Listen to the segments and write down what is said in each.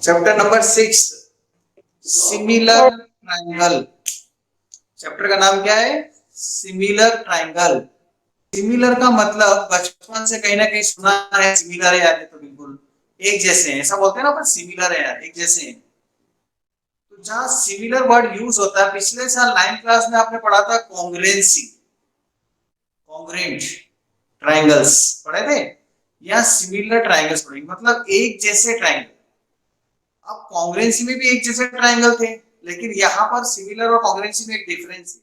Chapter number 6, similar triangle. Chapter का नाम क्या है? Similar triangle. सिमिलर का मतलब बचपन से कहीं ना कहीं सुना है, सिमिलर है यार, ये तो बिल्कुल एक जैसे हैं, ऐसा बोलते हैं ना अपन, सिमिलर है यार, एक जैसे हैं। तो जहां सिमिलर वर्ड यूज होता है, पिछले साल 9th क्लास में आपने पढ़ा था कॉन्ग्रुएंसी, कॉन्ग्रुएंट ट्राइंगल्स पढ़े थे। या सिमिलर ट्राइंगल्स पढ़ेंगे, मतलब एक जैसे ट्राइंगल। अब कॉन्ग्रुएंसी में भी एक जैसे ट्राइंगल थे, लेकिन यहाँ पर सिमिलर और कॉन्ग्रुएंसी में एक डिफरेंस है।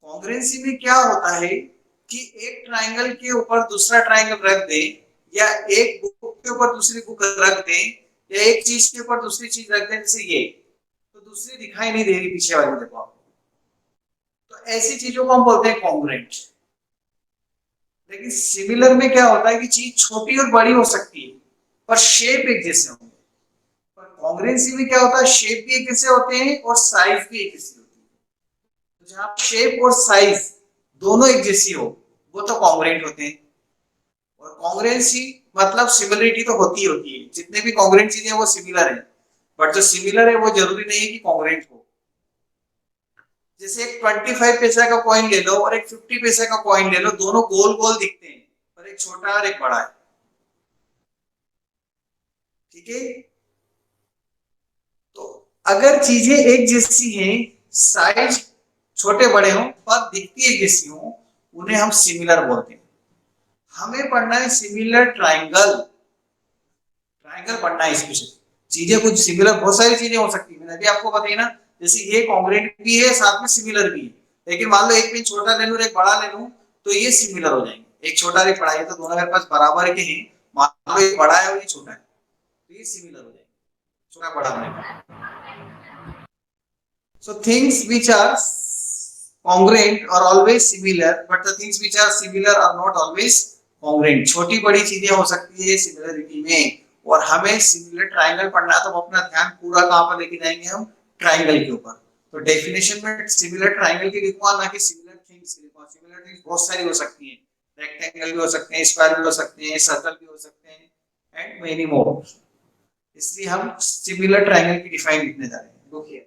कॉन्ग्रुएंसी में क्या होता है कि एक ट्राइंगल के ऊपर दूसरा ट्राइंगल रख दे, या एक बुक के ऊपर दूसरी बुक रख दे, या एक चीज के ऊपर दूसरी चीज रख दे, जैसे ये, तो दूसरी दिखाई नहीं दे रही पीछे वाली, देखो आप। तो ऐसी चीजों को हम बोलते हैं कॉन्ग्रुएंट। लेकिन सिमिलर में क्या होता है कि चीज छोटी और बड़ी हो सकती है, पर शेप एक जैसे होंगे। पर कॉन्ग्रुएंसी में क्या होता है, शेप भी एक जैसे होते हैं और साइज भी एक जैसी होती है। तो जहां शेप और साइज दोनों एक जैसी हो, वो तो कॉन्ग्रुएंट होते हैं। और कॉन्ग्रुएंसी मतलब सिमिलरिटी तो होती है, जितने भी कॉन्ग्रुएंट चीजें हैं वो सिमिलर है। बट जो सिमिलर है वो जरूरी नहीं है कि कॉन्ग्रुएंट हो। जैसे एक 25 पैसा का कॉइन ले लो और एक 50 पैसा का कॉइन ले लो, दोनों गोल गोल दिखते हैं, पर एक छोटा और एक बड़ा है। ठीक है। तो अगर चीजें एक जैसी हैं, साइज छोटे बड़े हो पर दिखती एक जैसी हो, उन्हें हम सिमिलर बोलते हैं। हमें पढ़ना है सिमिलर ट्राइंगल। ट्राइंगल पढ़ना है स्पेशली। चीजें कुछ सिमिलर, बहुत सारी चीजें हो सकती है, मैंने अभी आपको बताई ना। जैसे ये कॉन्ग्रुएंट भी है, साथ में सिमिलर भी है। लेकिन मान लो एक पिन छोटा ले लूं और एक बड़ा ले लूं, तो ये सिमिलर हो जाएंगे। एक छोटा और एक बड़ा है, तो दोनों मेरे पास बराबर के हैं। मान लो एक बड़ा है और ये छोटा है, तो ये सिमिलर हो जाएंगे, छोटा बड़ा होने का। So things which are congruent are always similar, but the things which are similar are not always congruent. छोटी बड़ी चीजें हो सकती है सिमिलरिटी में, और हमें सिमिलर ट्राइंगल पढ़ना है, तो अपना ध्यान पूरा कहां पर लेके जाएंगे हम? ट्राइंगल के ऊपर। तो डेफिनेशन में सिमिलर ट्राइंगल की लिखवा, ना कि सिमिलर थिंग्स लिखवा। सिमिलर थिंग्स बहुत सारी हो सकती हैं, रेक्टेंगल भी हो सकते हैं, स्क्वायर भी हो सकते हैं, सर्कल भी हो सकते हैं, एंड मेनी मोर। इसलिए हम सिमिलर ट्राइंगल की डिफाइन लिखने जा रहे हैं। देखिए,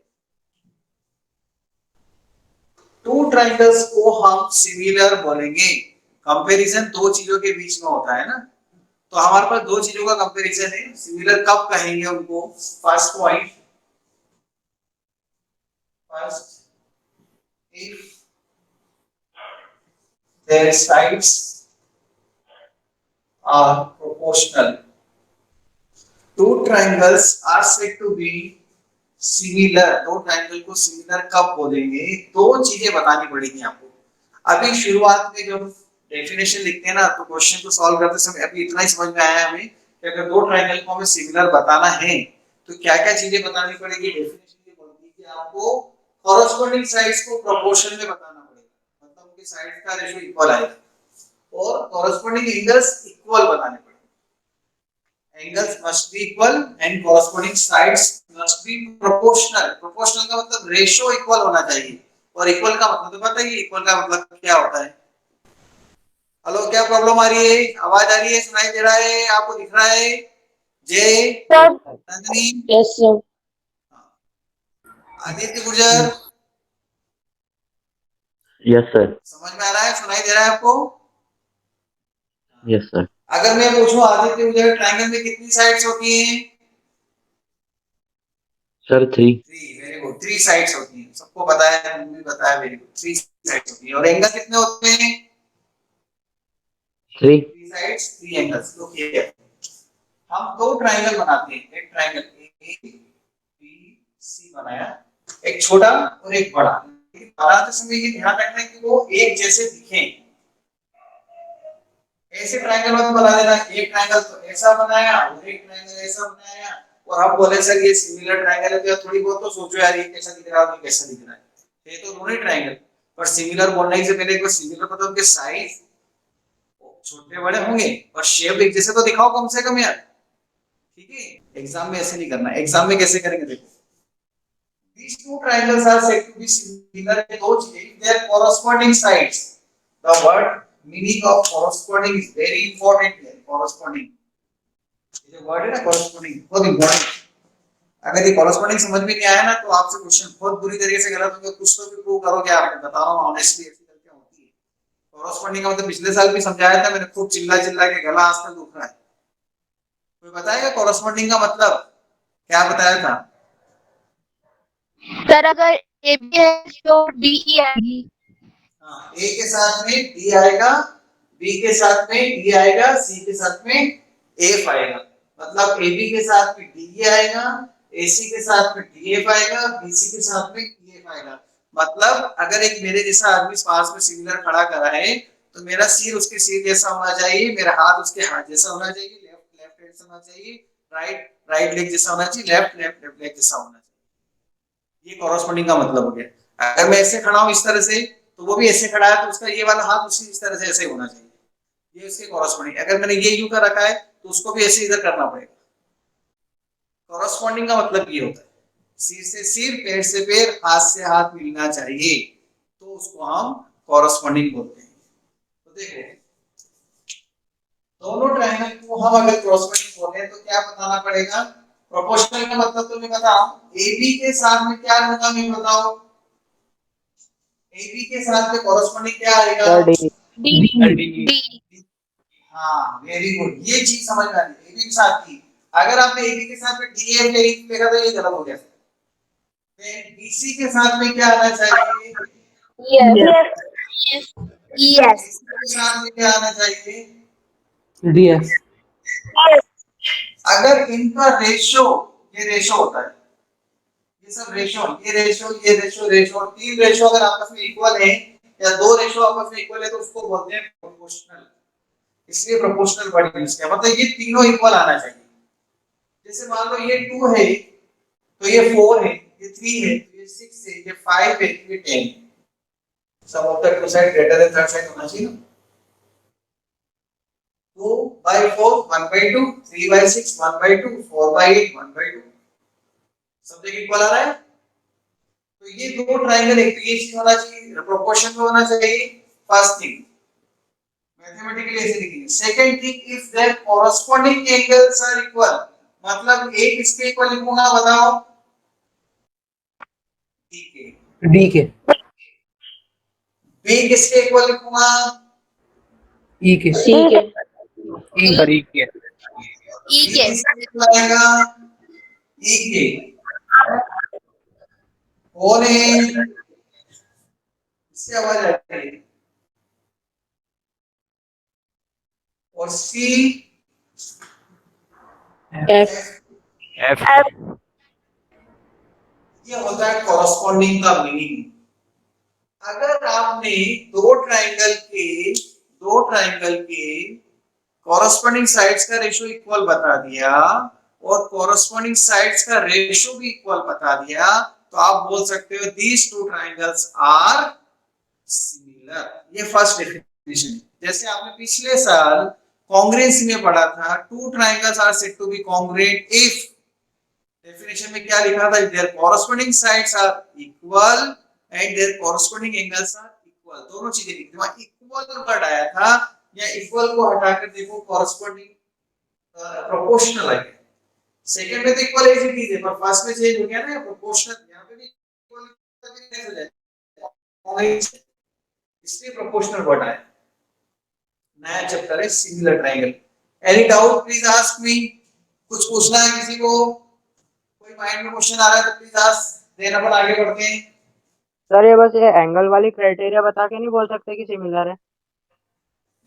टू ट्राइंगल्स को हम सिमिलर बोलेंगे। कंपैरिजन दो चीजों के बीच में होता है ना, तो हमारे पास दो चीजों का कंपैरिजन है। सिमिलर कब कहेंगे उनको? First point, first if their sides are proportional. Two triangles are said to be similar. दो ट्रायंगल को सिमिलर कब बोलेंगे? दो चीजें बतानी पड़ेगी आपको। अभी शुरुआत में जब डेफिनेशन लिखते हैं ना, तो क्वेश्चन को सॉल्व करते समय अभी इतना ही समझ में आया हमें कि अगर दो ट्रायंगल को हमें सिमिलर बताना है, तो क्या क्या चीजें बतानी पड़ेगी। डेफिनेशन ये बोलती है कि आपको कॉरस्पॉन्डिंग साइड्स को प्रोपोर्शन में बताना पड़ेगा, मतलब उनके साइड्स का रेशियो इक्वल आएगा, और कॉरस्पॉन्डिंग एंगल्स इक्वल बताने पड़ेंगे। angles must be equal and corresponding sides must be proportional. proportional का मतलब रेशियो इक्वल होना चाहिए, और इक्वल का मतलब तो पता ही है, इक्वल का मतलब क्या होता है। हेलो, क्या प्रॉब्लम आ रही है? आवाज आ रही है? सुनाई दे रहा है? आपको दिख रहा है? जय sir. Nandini, yes sir. Aditya Gurjar, yes sir. समझ में आ रहा है? सुनाई दे रहा है आपको? Yes sir. अगर मैं पूछूं आदित्य गुर्जर, ट्रायंगल में कितनी साइड्स होती हैं? सर 3। 3। वेरी गुड, 3 साइड्स होती हैं, सबको पता है, मुझे भी पता है। वेरी गुड, 3 साइड्स होती हैं। और एंगल कितने होते हैं? 3। 3 साइड्स, 3 एंगल्स। ओके, हम दो ट्रायंगल बनाते हैं। एक ट्रायंगल ए बी सी बनाया, एक छोटा और एक बड़ा। लेकिन बनाते समय ये ध्यान रखना है कि वो एक जैसे दिखें। ऐसे ट्रायंगल मत बना देना, एक ट्रायंगल तो ऐसा बनाया और एक ट्रायंगल ऐसा बनाया, और हम बोले सर ये सिमिलर ट्रायंगल है, तो थोड़ी बहुत तो सोचो यार, ये कैसा दिख रहा है और ये कैसा दिख रहा है। ये तो दोनों ही ट्रायंगल, पर सिमिलर बोलने से पहले एक बार सिमिलर मतलब के साइज छोटे बड़े होंगे, और शेप एक जैसे तो दिखाओ कम से कम यार। ठीक है, एग्जाम में ऐसे नहीं करना। एग्जाम में कैसे करेंगे देखो, these two triangles are said to be similar in दो चीजें, their corresponding sides। the word meaning of corresponding is very important here। corresponding, ये जो वर्ड है ना corresponding, बहुत इंपॉर्टेंट। अगर ये कॉरेस्पॉन्डिंग समझ में नहीं आया ना तो आपसे क्वेश्चन बहुत बुरी तरीके से गलत होगा, कुछ तो भी प्रूव करोगे आप, मैं बता रहा हूँ ऑनेस्टली ऐसी गलतियां होती है। कॉरेस्पॉन्डिंग का मतलब पिछले साल भी समझाया था मैंने, खूब चिल्ला चिल्ला के गला आज तक दुख रहा है। कोई बताएगा कॉरेस्पॉन्डिंग का मतलब क्या बताया था? सर अगर ए बी है तो डी ई आएगी। हाँ, ए के साथ में डी आएगा, बी के साथ में डी आएगा, सी के साथ में एफ आएगा। मतलब ए बी के साथ में डी आएगा, ए सी के साथ में डी एफ आएगा, बी सी के साथ में ई एफ आएगा। मतलब अगर एक मेरे जैसा आदमी पास में सिमिलर खड़ा करा है तो मेरा सिर उसके सिर जैसा होना चाहिए, मेरा हाथ उसके हाथ जैसा होना चाहिए, लेफ्ट लेफ्ट हैंड होना चाहिए, राइट राइट लेग जैसा होना चाहिए, लेफ्ट लेफ्ट लेफ्ट लेग जैसा होना चाहिए। ये कॉरेस्पॉन्डिंग का मतलब हो गया। अगर मैं ऐसे खड़ा हूं इस तरह से तो वो भी ऐसे खड़ा है तो उसका ये वाला हाथ उसी इस तरह से ऐसे होना चाहिए। ये उसके कॉरेस्पॉन्डिंग। अगर मैंने ये यूं कर रखा है तो उसको भी ऐसे इधर करना पड़ेगा। कॉरेस्पॉन्डिंग का मतलब ये होता है सिर से सिर, पैर से पैर, हाथ से हाथ मिलना चाहिए, तो उसको हम कॉरेस्पॉन्डिंग बोलते हैं। तो देखो दोनों ट्रायंगल को हम अगर कॉरेस्पॉन्डिंग बोले तो क्या बताना पड़ेगा? प्रोपोर्शनल का मतलब तो मैं बताऊं, AB के साथ में क्या होगा मैं बताओ? AB के साथ में कॉरेस्पॉन्डिंग क्या आएगा? D D. हाँ वेरी गुड, ये चीज समझ में आ रही है। AB के साथ की अगर आपने AB के साथ में DF लिखा तो ये गलत हो गया। फिर BC के साथ में क्या आना चाहिए? Yes yes. AC के साथ में क्या आना चाहिए? DS। अगर इनका रेशो, ये रेशो होता है, ये सब रेशो, ये रेशो ये रेशो रेशो, तीन रेशो अगर आपस में इक्वल है या दो रेशो आपस में इक्वल है तो उसको बोलते हैं प्रोपोर्शनल। इसलिए प्रोपोर्शनल वर्ड यूज किया, मतलब ये तीनों इक्वल आना चाहिए। जैसे मान लो ये 2 है तो ये 4 है, ये 3 है तो ये 6 है, ये 5 है तो ये 10 है। Sum of the two side greater than third side होना चाहिए ना। 2/4 1/2, 3/6 1/2, 4/8 1/2, सब जगह इक्वल आ रहा है। तो ये दो ट्रायंगल एक तो ये चीज होना चाहिए, प्रोपोर्शन में होना चाहिए। फर्स्ट थिंग मैथमेटिकली ऐसे लिखेंगे। Second thing if their corresponding angles are equal, मतलब ए किसके इक्वल लिखूंगा बताओ? D के। बी किसके इक्वल लिखूंगा? E के। सी के। सर E के। ई बी के। किसके इक्वल आएगा? ई के। कौन है इससे आवाज आ रही है? और सी एफ। F। ये होता है कॉरेस्पॉन्डिंग का मीनिंग। अगर आपने दो ट्रायंगल के कॉरेस्पॉन्डिंग साइड्स का रेशियो इक्वल बता दिया और कॉरेस्पॉन्डिंग साइड्स का रेशियो भी इक्वल बता दिया तो आप बोल सकते हो these two triangles are similar. ये फर्स्ट डेफिनेशन है। जैसे आपने पिछले साल कॉन्ग्रुएंसी में पढ़ा था, two triangles are said to be congruent if, definition में क्या लिखा था? Their corresponding sides are equal and their corresponding angles are equal. दोनों चीजें लिखी थी, वहां इक्वल वर्ड आया था। या इक्वल को हटाकर देखो कॉरेस्पॉन्डिंग प्रोपोर्शनल है। सेकंड में तो इक्वल एज इट इज है, पर फर्स्ट में चेंज हो गया ना प्रोपोर्शनल, यहां पे भी इक्वल हो जाएगा, इसलिए प्रोपोर्शनल वर्ड आया। नया चैप्टर है similar triangle. Any doubt please ask me. कुछ पूछना है किसी को? कोई माइंड में क्वेश्चन आ रहा है तो प्लीज आस्क, देन अपन आगे बढ़ते हैं। सर ये बस ये एंगल वाली क्राइटेरिया बता के नहीं बोल सकते कि सिमिलर है?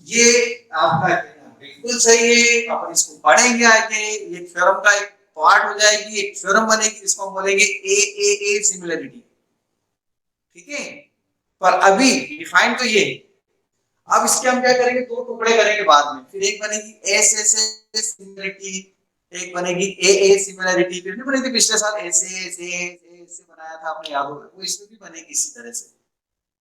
ये आपका कहना बिल्कुल सही है, अपन इसको पढ़ेंगे आगे। ये थ्योरम का एक पार्ट हो जाएगी, एक थ्योरम बनेगी जिसको हम बोलेंगे ए सिमिलरिटी। ठीक है, पर अभी डिफाइन तो ये है। अब इसके हम क्या करेंगे, दो टुकड़े करेंगे बाद में। फिर एक बनेगी एस सिमिलरिटी, एक बनेगी ए सिमिलरिटी। फिर भी बनी थी पिछले साल ऐसे बनाया था, आपने याद होगा। वो इसमें भी बनेगी इसी तरह से।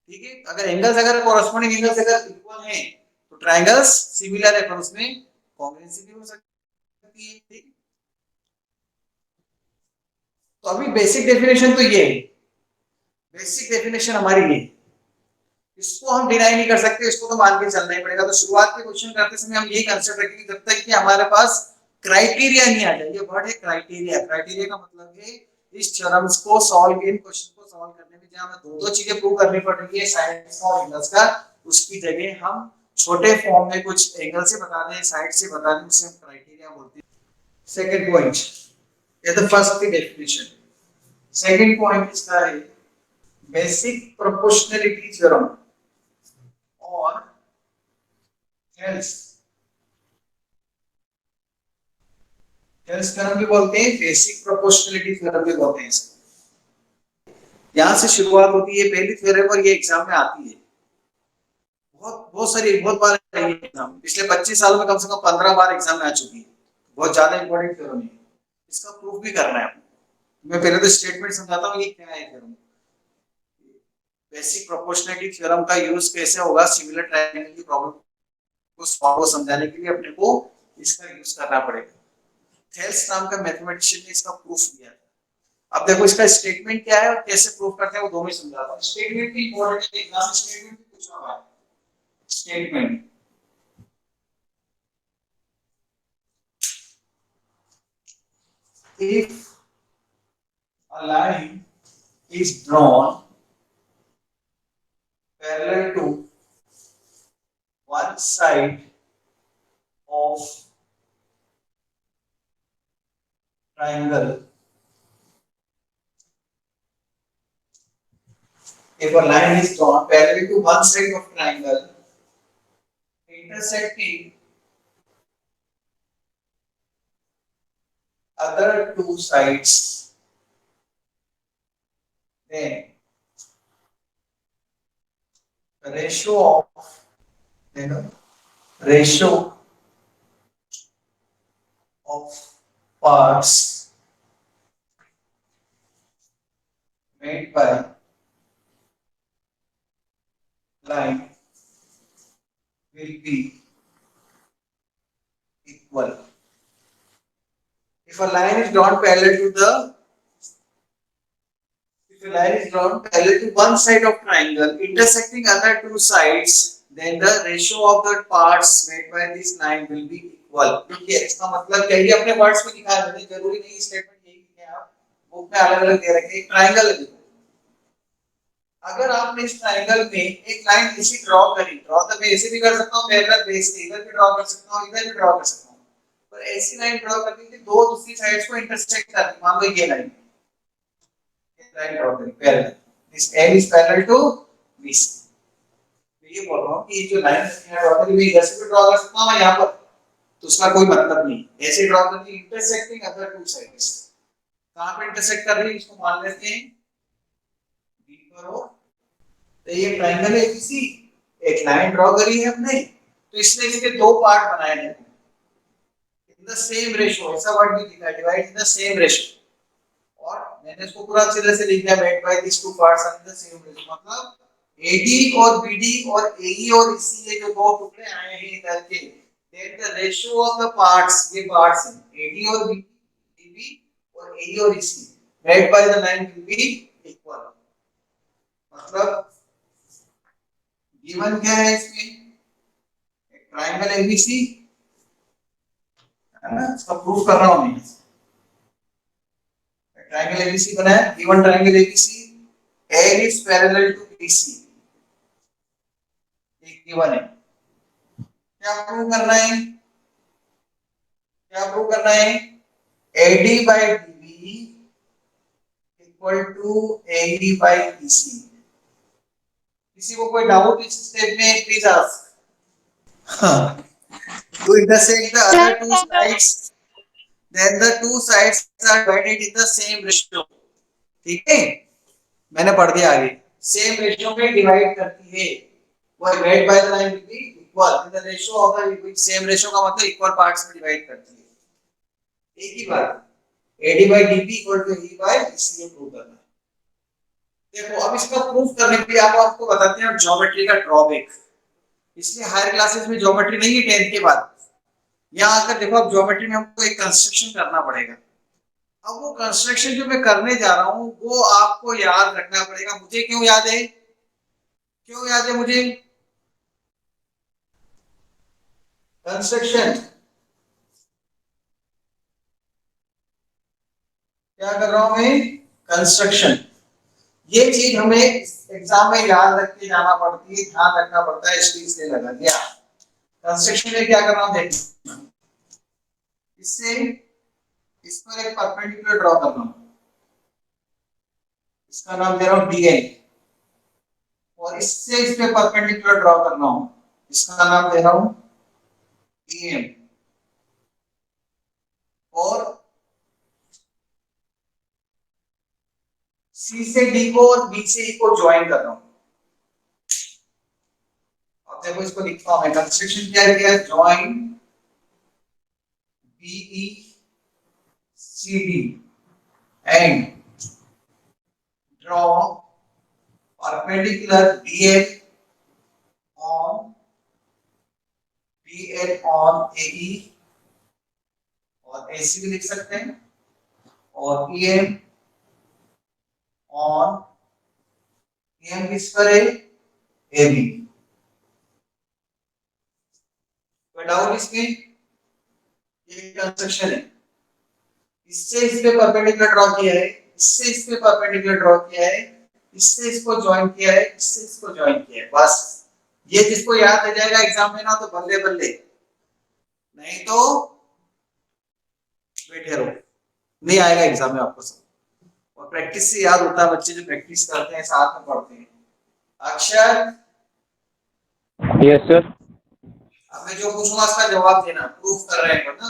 ठीक है, अगर एंगल्स अगर कॉरेस्पॉन्डिंग एंगल्स अगर इक्वल हैं तो ट्रायंगल्स सिमिलर है, पर उसमें कॉन्ग्रुएंसी भी हो सकती है। ठीक, तो अभी बेसिक डेफिनेशन तो ये है, बेसिक डेफिनेशन हमारी ये, इसको हम डिनाई नहीं कर सकते, इसको तो मान के चलना ही पड़ेगा। तो शुरुआत के क्वेश्चन करते समय हम यही कंसेप्ट रखेंगे, जब तक कि हमारे पास क्राइटेरिया नहीं आ जाए, ये वर्ड है क्राइटेरिया। क्राइटेरिया का मतलब है इस थ्योरम्स को सॉल्व, इन क्वेश्चन को सॉल्व करने में जहां हमें दो चीजें प्रूव करनी पड़ रही है, साइड्स का और एंगल्स का, उसकी जगह हम छोटे फॉर्म में कुछ एंगल से बता दें, साइड से बता दें, उसे हम क्राइटेरिया बोलते हैं। सेकंड पॉइंट, ये तो फर्स्ट की डेफिनेशन। सेकंड पॉइंट इसका है बेसिक प्रोपोर्शनलिटी थ्योरम और हेल्स थ्योरम भी बोलते हैं, बेसिक प्रोपोर्शनलिटी थ्योरम भी बोलते हैं इसको। यहां से शुरुआत होती है पहली थ्योरम, और ये एग्जाम में आती है बहुत बार है ये एग्जाम। पिछले 25 सालों में कम से कम 15 बार एग्जाम में आ चुकी है। बहुत ज्यादा इंपॉर्टेंट थ्योरम है, इसका प्रूफ भी करना है आपको। मैं पहले तो स्टेटमेंट समझाता हूँ ये क्या है थ्योरम। बेसिक प्रोपोर्शनलिटी थ्योरम का यूज कैसे होगा सिमिलर ट्रायंगल की प्रॉब्लम को सॉल्व समझाने के लिए, अपने को इसका यूज करना पड़ेगा। थेल्स नाम का मैथमेटिशियन ने इसका प्रूफ दिया था। अब देखो इसका स्टेटमेंट क्या है और कैसे प्रूफ करते हैं, वो दोनों ही समझाता हूं। स्टेटमेंट भी इंपॉर्टेंट है, एग्जाम स्टेटमेंट भी पूछा हुआ है। Statement, if a line is drawn parallel to one side of triangle, if a line is drawn parallel to one side of triangle intersecting other two sides, then the ratio of parts made by line will be equal. If a line is drawn parallel to one side of triangle intersecting other two sides, then the ratio of the parts made by this line will be equal. ठीक है, इसका मतलब क्या है? ये अपने words में लिखा है मैंने, जरूरी नहीं स्टेटमेंट यही लिखे हैं आप, बुक में अलग-अलग दे रखे हैं। ट्रायंगल है, अगर आपने इस ट्रायंगल में एक लाइन ऐसी ड्रॉ करी, ड्रॉ तो मैं ऐसे भी कर सकता हूं, पैरेलल बेस से इधर भी ड्रॉ कर सकता हूं, इधर भी ड्रॉ कर सकता हूं, पर ऐसी लाइन ड्रॉ करनी थी दो दूसरी साइड्स को इंटरसेक्ट करती। मान लो ये लाइन ड्रॉ करी parallel, this L is parallel to this. तो ये बोल रहा हूं कि ये जो लाइन है ड्रॉ करी, मैं इधर से भी ड्रॉ कर सकता हूं यहां पर, तो उसका कोई मतलब नहीं। ऐसे ड्रॉ करनी इंटरसेक्टिंग अदर टू साइड्स, कहां पे इंटरसेक्ट कर रही है इसको मान लेते हैं बी पर हो। तो ये ट्रायंगल है किसी, एक लाइन ड्रॉ करी है हमने, तो इसने इसके दो पार्ट बनाए हैं इन द सेम रेशियो, ऐसा वर्ड भी लिखा है divide in the same ratio, और मैंने इसको पूरा सीधे से लिख दिया made by this two parts are in the same ratio. मतलब AD और BD और AE और EC, ये जो दो टुकड़े आए हैं इधर के, then the ratio of the parts, ये पार्ट्स हैं AD और BD और AE और EC made by the line will be equal. मतलब गिवन क्या है इसमें, एक ट्रायंगल ABC है ना, इसका प्रूफ कर रहा हूं मैं। ट्रायंगल ABC बना है, given triangle ABC, A is parallel to BC, एक गिवन है। क्या प्रूव करना है, AD by DB equal to AE by EC। किसी को कोई डाउट इस स्टेप में please ask. To intersect the other two sides, then the two sides are divided in the same ratio। ठीक है, मैंने पढ़ दिया आगे, सेम रेशियो में डिवाइड करती है, वो divide by the line will be equal in the ratio of the same ratio का मतलब इक्वल पार्ट्स में डिवाइड करती है। एक ही बात, AD by DB equal to AE by EC ये प्रूव करना है। देखो अब इसका प्रूफ करने के लिए आपको बताते हैं ज्योमेट्री का ड्रॉबैक। इसलिए हायर क्लासेस में ज्योमेट्री नहीं है 10th के बाद, यहाँ आकर देखो अब ज्योमेट्री में हमको एक कंस्ट्रक्शन करना पड़ेगा। अब वो कंस्ट्रक्शन जो मैं करने जा रहा हूँ वो आपको याद रखना पड़ेगा। मुझे क्यों याद है, मुझे कंस्ट्रक्शन, कंस्ट्रक्शन, ये चीज हमें एग्जाम में याद रख के जाना पड़ती है, ध्यान रखना पड़ता है, इसलिए लगा दिया। कंस्ट्रक्शन में क्या करना है देखना, इससे इस पर एक परपेंडिकुलर ड्रॉ करना, इसका नाम दे रहा हूं डीएन, और इससे इस पे परपेंडिकुलर ड्रॉ करना हो, इसका नाम दे रहा हूं ईएम, और सी से डी को और बी से ई को ज्वाइन कर रहा हूं। अब देखो इसको लिखता हूं मैं, कंस्ट्रक्शन क्या किया, join BE C D and draw perpendicular DL on AE, और AC भी लिख सकते हैं, और EM on EM किस पर है, AB। कोई डाउट इसमें, ये कंस्ट्रक्शन है, इससे इस पे परपेंडिकुलर ड्रॉ किया है, इससे इस पे परपेंडिकुलर ड्रॉ किया है, इससे इसको ज्वाइन किया है, इससे इसको ज्वाइन किया है, बस ये जिसको याद रह जाएगा एग्जाम में ना तो बल्ले बल्ले, नहीं तो बैठे रहो, नहीं आएगा एग्जाम में आपको सब। और प्रैक्टिस से याद होता है, बच्चे जो प्रैक्टिस करते हैं साथ में पढ़ते हैं। अक्षर, यस सर। अब मैं जो पूछूंगा उसका जवाब देना, प्रूफ कर रहे हैं ना,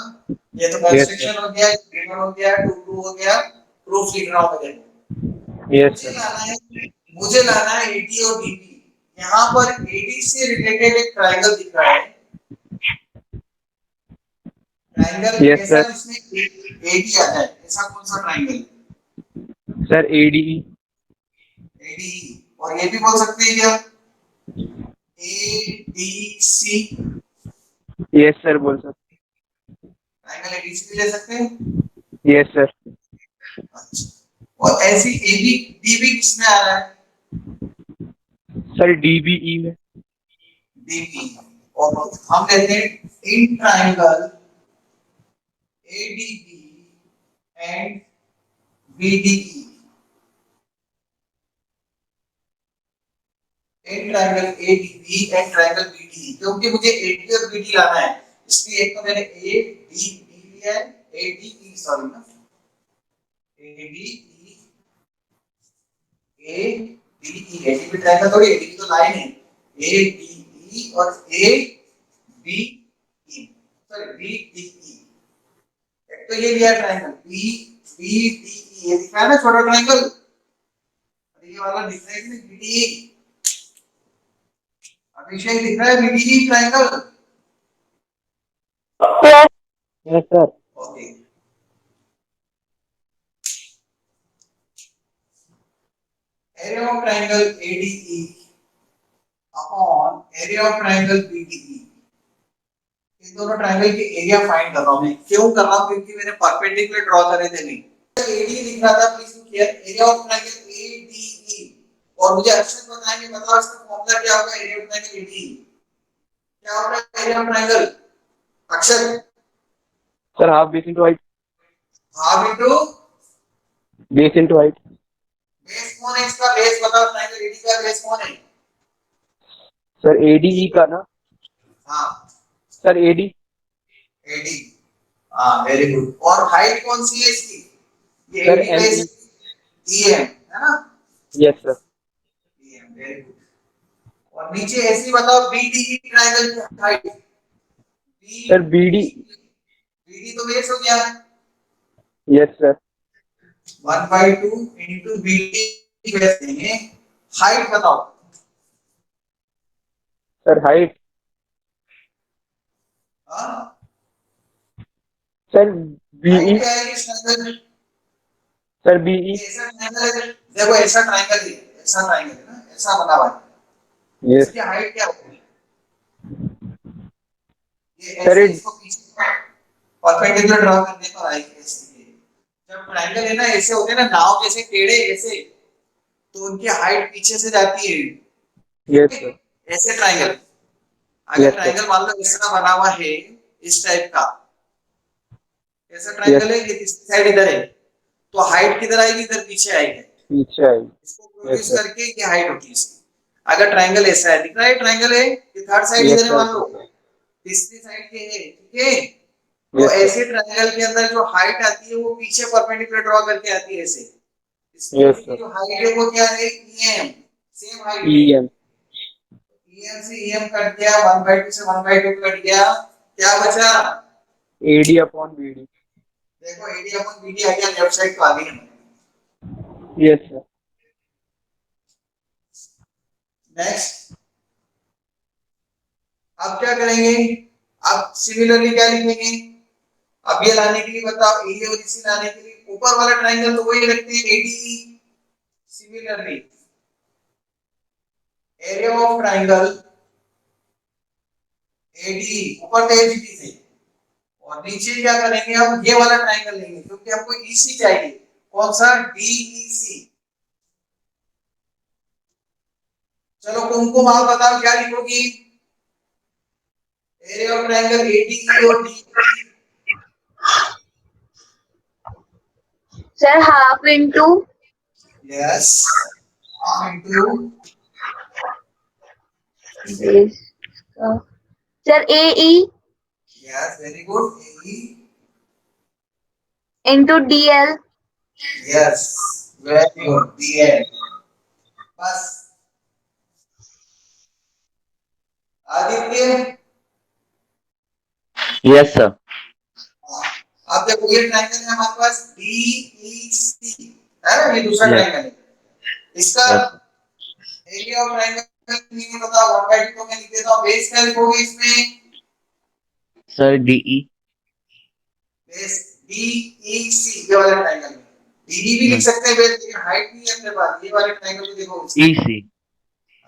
ये तो कंस्ट्रक्शन हो गया, गिवन हो गया, टू हो गया, प्रूफ लिख रहा हूं मैं, देखो यस मुझे सर। लाना है, मुझे लाना है एडी और डीबी। यहाँ पर एडी से रिलेटेड एक ट्रायंगल दिख रहा है, ट्रायंगल Yes, ऐसा sir. जिसमें एडी आ जाए, ऐसा कौन सा ट्रायंगल, सर ADE। एडी, और ये भी बोल सकते हैं क्या, A D C, yes sir बोल सकते। ट्रायंगल एडीसी भी ले सकते हैं। Yes sir. अच्छा, और ऐसी एबी डीबी किसमें आ रहा है, सर DBE में। डीबी, और हम लेते हैं in triangle ADB and BDE, in triangle ADB and triangle BDE, क्योंकि मुझे एडी और बीडी लाना है, इसलिए एक तो मैंने ए डी डी लिया है, एडीई सॉरी ना, ADE A D E, AD भी ट्रायंगल थोड़ी, एडी तो लाइन है, ए डी ई और A B E, sorry B D E, एक तो ये लिया triangle B B D E, ये दिख रहा है ना छोटा ट्रायंगल, ये वाला दिख रहा है कि नहीं, बी डी ई, अभिषेक दिख रहा है B D E triangle, yes sir. Okay. Area of triangle ADE upon area of triangle BDE, इन दोनों ट्रायंगल के एरिया फाइंड कर रहा हूं मैं, क्यों कर रहा हूं, क्योंकि मैंने परपेंडिकुलर ड्रॉ करे थे नहीं, AD दिख रहा था, please clear, area of triangle ADE, और मुझे अक्षर बताएंगे, बताओ इसका फॉर्मूला क्या होगा, एरिया ऑफ ट्रायंगल ADE क्या होगा, एरिया ऑफ ट्रायंगल, अक्षर, sir half base into height. Half into base into height. Base कौन है इसका, बेस बताओ, ट्रायंगल AD का बेस कौन है, सर ADE का ना। हां सर AD। एडी, हाँ वेरी गुड, और हाइट कौन सी है इसकी, ये सर एडी बेस ईएम है ना, yes sir. EM very good, और नीचे ऐसी बताओ बीडीई ट्रायंगल की हाइट, सर BD। बीडी तो बेस हो गया, yes sir. 1/2 into BD base देंगे, हाइट बताओ, सर हाइट। हाँ सर BE। हाइट क्या है इस ट्रायंगल, सर BE। ऐसा ट्रायंगल है, देखो ऐसा ट्रायंगल है, ऐसा ट्रायंगल है ना, ऐसा बना हुआ है, यस इसकी हाइट क्या होगी, ये सर ऐसे इसको पीछे परपेंडिकुलर ड्रॉ करने पर आएगी ऐसे, जब ट्रायंगल है ना ऐसे होते हैं ना, नाव जैसे टेढ़े ऐसे, तो उनकी हाइट पीछे से जाती है, यस सर। ऐसे ट्रायंगल, अगर Yes, sir. ट्रायंगल मान लो इस तरह बना हुआ है, इस टाइप का ऐसा ट्रायंगल है, ये तीसरी साइड इधर है, तो हाइट किधर आएगी, इधर पीछे आएगी, पीछे आएगी। इसको प्रोड्यूस sir. करके ये हाइट होती है इसकी। अगर ट्रायंगल ऐसा है, दिख रहा है ट्रायंगल है, ये थर्ड साइड Yes, इधर है sir. मान लो, तीसरी साइड ये है, ठीक है। तो Yes, sir. ऐसे ट्रायंगल के अंदर जो हाइट आती है वो पीछे परपेंडिकुलर ड्रॉ करके आती है ऐसे। Yes, इसकी sir. जो हाइट है वो क्या है, EM, सेम हाइट है। EM. EM से EM कट गया, 1/2 से 1/2 कट गया, क्या बचा? AD upon BD. देखो AD अपन BD आ गया, लेफ्ट साइड तो आ गई हमारी। Yes, sir. नेक्स्ट, अब क्या करेंगे, अब सिमिलरली क्या लिखेंगे, अब ये लाने के लिए बताओ, ए और इसी लाने के लिए ऊपर वाला ट्रायंगल तो वही रखते हैं ADE. Similarly area of triangle ADE ऊपर तो एबीसी से, और नीचे क्या करेंगे, हम ये वाला ट्रायंगल लेंगे क्योंकि हमको ईसी चाहिए। कौन सा? डीईसी। चलो कुमकुम आप बताओ क्या लिखोगी, एरिया ऑफ ट्रायंगल एडीई और DEC. Sir, half into yes, half into, this. Sir, AE yes very good, AE into DL. Yes very good, DL. बस। Aditya, Yes, sir. अब देखो ये ट्रायंगल है हमारे पास डीईसी, है ना, ये दूसरा Yes. ट्रायंगल है। इसका Yes. एरिया ऑफ ट्रायंगल नहीं पता, 1/2 तो मैं लिख देता हूं। बेस क्या लिखोगे इसमें? Sir, DE. बेस डीईसी, ये वाला ट्रायंगल है। डीई भी लिख सकते हैं बेस, लेकिन हाइट नहीं है अपने पास। ये वाले ट्रायंगल को देखो इसमें। EC.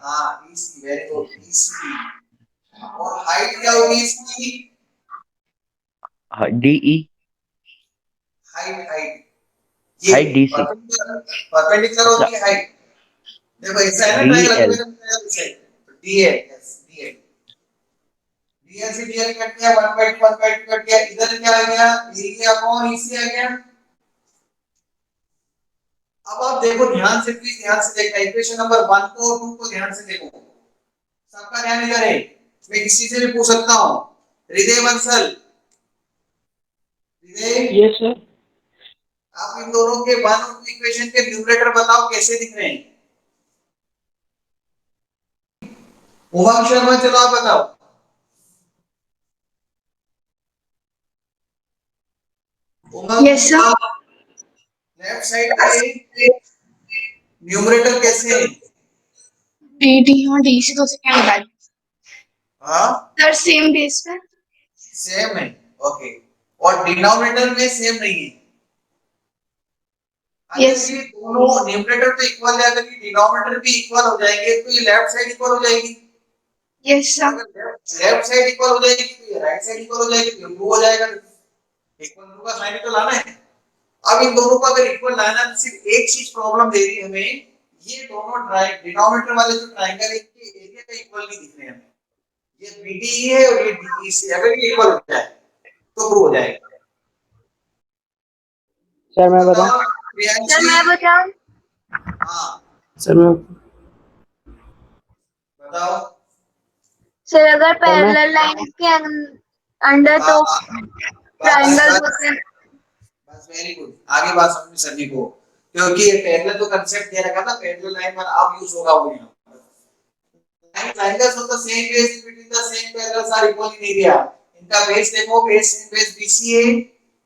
हां ईसी, वेरी गुड, ईसी। और हाइट क्या होगी इसकी? DE. हाइट, हाइट ये Height DC. परपेंडिकुलर होती है हाइट। देखो ऐसा है ना ट्रायंगल, DL. मेरे से डीएल, यस डीएल। डीएल से डीएल कट गया, 1/1 कट गया, इधर क्या आ गया, एरिया अपॉन ईसी आ गया। अब आप देखो ध्यान से, प्लीज ध्यान से देखना, इक्वेशन नंबर 1 को और 2 को ध्यान से देखो, सबका ध्यान इधर है। मैं किसी से भी पूछ सकता हूं, हृदय बंसल, हृदय, Yes, sir. आप इन दोनों के 1 और 2 इक्वेशन के न्यूमरेटर बताओ कैसे दिख रहे हैं। उमंग शर्मा, चलो आप बताओ। उमंग, Yes, sir. लेफ्ट साइड पे न्यूमरेटर कैसे है? DD और DC तो सेकंड बैच। हाँ सर सेम बेस पे। सेम है, ओके। और डिनोमिनेटर में सेम नहीं है। अगर Yes. ये दोनों न्यूमरेटर तो इक्वल है, अगर ये डिनोमिनेटर भी इक्वल हो जाएंगे तो ये लेफ्ट साइड इक्वल हो जाएगी। Yes, sir. अगर लेफ्ट साइड इक्वल हो जाएगी तो ये राइट साइड इक्वल हो जाएगी, तो टू हो जाएगा। इक्वल टू का साइन तो लाना है। अब इन दोनों को अगर इक्वल लाना है तो सिर्फ एक चीज प्रॉब्लम दे रही है हमें, ये दोनों डिनोमिनेटर वाले जो ट्रायंगल है इनके एरिया का इक्वल नहीं दिख रहे हैं हमें। ये बीडीई है और ये डीईसी, अगर ये इक्वल हो जाए तो प्रूव हो जाएगा। सर मैं बताऊं? सर प्रियांशी, मैं बताऊं? हाँ सर मैं बताओ। सर अगर पैरेलल लाइन के अंडर हाँ, तो हाँ, ट्रायंगल बस होते हैं। बस वेरी गुड, आगे बात समझ सभी को, क्योंकि ये पैरेलल तो कांसेप्ट दे रखा था, पैरेलल लाइन पर अब यूज होगा वो यहाँ। Triangles of the same base in between the same parallels are equal in area. इनका बेस देखो, base same base BCA,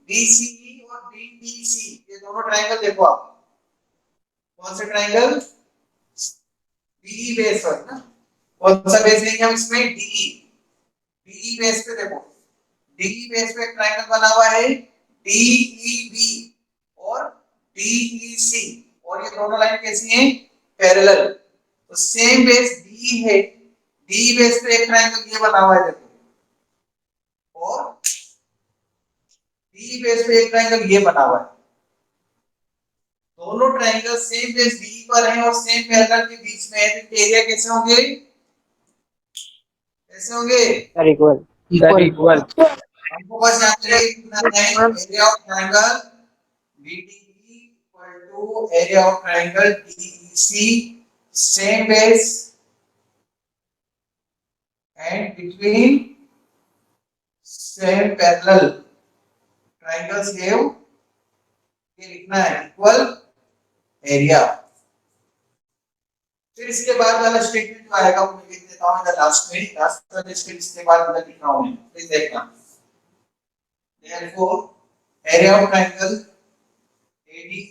DCE और DDC, ये दोनों ट्रायंगल देखो आप। कौन से ट्रायंगल? DE बेस पर ना, कौन सा बेस लेंगे हम इसमें? DE। DE बेस पे देखो, DE बेस पे एक ट्रायंगल बना हुआ है DEB और DEC, और ये दोनों लाइन कैसी हैं? पैरेलल। तो सेम बेस डी है, डी बेस पे एक ट्रायंगल ये बना हुआ है देखो, और डी बेस पे एक ट्रायंगल ये बना हुआ है। दोनों ट्रायंगल सेम बेस डी पर हैं और सेम पैरेलल के बीच में है, तो इनके एरिया कैसे होंगे? कैसे होंगे? Sir equal. Sir, equal. हमको बस यहाँ पे लिखना है area of triangle BDE to area of triangle DEC, same base and between same parallel triangles have, ये लिखना है, इक्वल एरिया। फिर इसके बाद वाला स्टेटमेंट जो आएगा वो मैं लिख देता हूं इधर लास्ट में, लास्ट वाले स्टेटमेंट इसके बाद इधर लिख रहा हूं मैं, प्लीज देखना। therefore area of triangle ADE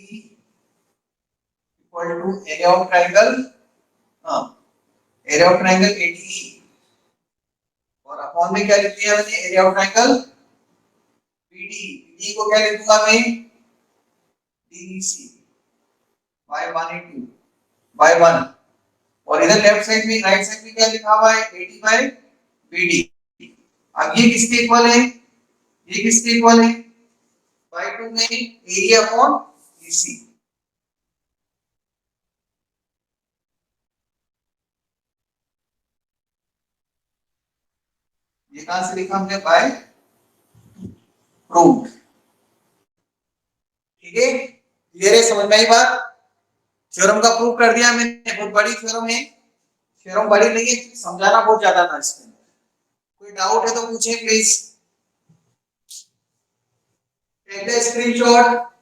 equal to area of triangle area of triangle ADE और अपॉन में क्या लिख दिया मैंने, area of triangle BD, BD को क्या लिख दूंगा मैं, DEC by 180 by 1 और इधर लेफ्ट साइड में राइट साइड में क्या लिखा हुआ है, 80 by BD। अब ये किसके इक्वल है, ये किसके इक्वल है, by 2 में एरिया अपॉन EC। ये कहां से लिखा हमने, बाय प्रूव्ड। ठीक है, क्लियर है, समझ में आई बात। थ्योरम का प्रूव कर दिया मैंने, बहुत बड़ी थ्योरम है, थ्योरम बड़ी नहीं है, समझाना बहुत ज्यादा था इसमें। कोई डाउट है तो पूछे प्लीज। Take the screenshot.